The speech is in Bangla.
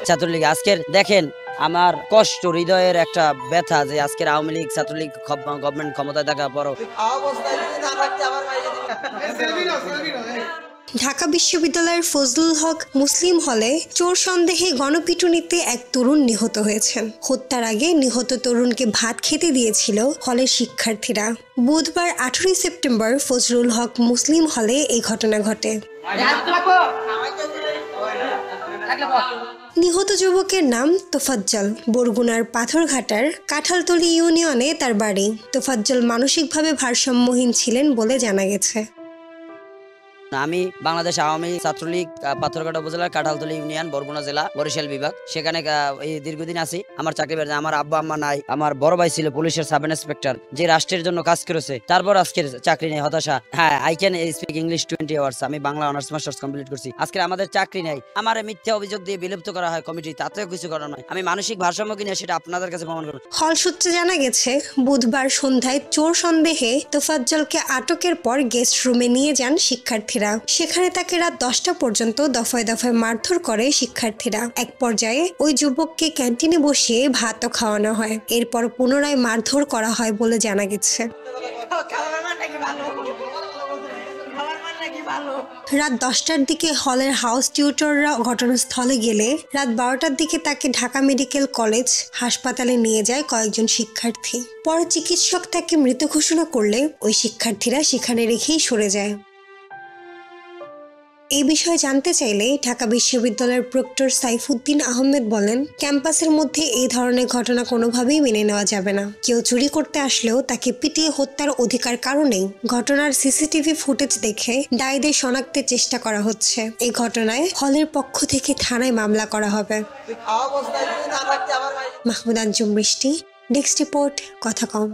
ছাত্রলীগ আজকের দেখেন আমার কষ্ট হৃদয়ের একটা ব্যথা যে আজকের আওয়ামী লীগ ছাত্রলীগ গভর্নমেন্ট ক্ষমতায় থাকা বড় ঢাকা বিশ্ববিদ্যালয়ের ফজলুল হক মুসলিম হলে চোর সন্দেহে গণপিটুনিতে এক তরুণ নিহত হয়েছেন। হত্যার আগে নিহত তরুণকে ভাত খেতে দিয়েছিল হলের শিক্ষার্থীরা। বুধবার 18 সেপ্টেম্বর ফজলুল হক মুসলিম হলে এই ঘটনা ঘটে। নিহত যুবকের নাম তোফাজ্জল। বরগুনার পাথরঘাটার কাঁঠালতলী ইউনিয়নে তার বাড়ি। তোফাজ্জল মানসিকভাবে ভারসাম্যহীন ছিলেন বলে জানা গেছে। আমি বাংলাদেশ আওয়ামী ছাত্রলীগ পাথরঘাটা উপজেলার কাঁঠালতলী ইউনিয়ন বরগুনা জেলা বরিশাল বিভাগ সেখানে এই দীর্ঘদিন আছি। আমার চাকরি বেড়ে আমার আব্বা আম্মা নাই। আমার বড় ভাই ছিল পুলিশের সাব ইন্সপেক্টর, যে রাষ্ট্রের জন্য কাজ করেছে। তারপর আজকের চাকরি নেই, হতাশা। হ্যাঁ, I can speak English 20 hours. আমি বাংলা অনার্স মাস্টার্স কমপ্লিট করছি। আজকে আমাদের চাকরি নেই, আমার মিথ্যা অভিযোগ দিয়ে বিলুপ্ত করা হয় কমিটি। তাতেও কিছু করার নয়। আমি মানসিক ভারসাম্য কিনা সেটা আপনাদের কাছে প্রমাণ করব। হল সূত্রে জানা গেছে বুধবার সন্ধ্যায় চোর সন্দেহে তোফাজ্জলকে আটকের পর গেস্ট রুমে নিয়ে যান শিক্ষার্থীরা। সেখানে তাকে রাত 10টা পর্যন্ত দফায় দফায় মারধর করে শিক্ষার্থীরা। এক পর্যায়ে ওই যুবককে ক্যান্টিনে বসিয়ে ভাতও খাওয়ানো হয়। এরপর পুনরায় মারধর করা হয় বলে জানা গেছে। রাত 10টার দিকে হলের হাউস টিউটররা ঘটনাস্থলে গেলে রাত 12টার দিকে তাকে ঢাকা মেডিকেল কলেজ হাসপাতালে নিয়ে যায় কয়েকজন শিক্ষার্থী। পরে চিকিৎসক তাকে মৃত ঘোষণা করলে ওই শিক্ষার্থীরা সেখানে রেখেই সরে যায়। এই বিষয়ে জানতে চাইলে ঢাকা বিশ্ববিদ্যালয়ের প্রক্টর সাইফুদ্দিন আহমেদ বলেন, ক্যাম্পাসের মধ্যে এই ধরনের ঘটনা কোনোভাবেই মেনে নেওয়া যাবে না। কেউ চুরি করতে আসলেও তাকে পিটিয়ে হত্যার অধিকার কারণেই ঘটনার সিসিটিভি ফুটেজ দেখে দায়ীদের শনাক্তের চেষ্টা করা হচ্ছে। এই ঘটনায় হলের পক্ষ থেকে থানায় মামলা করা হবে। মাহমুদ আঞ্জুম বৃষ্টি, নেক্সট রিপোর্ট, কথা কম।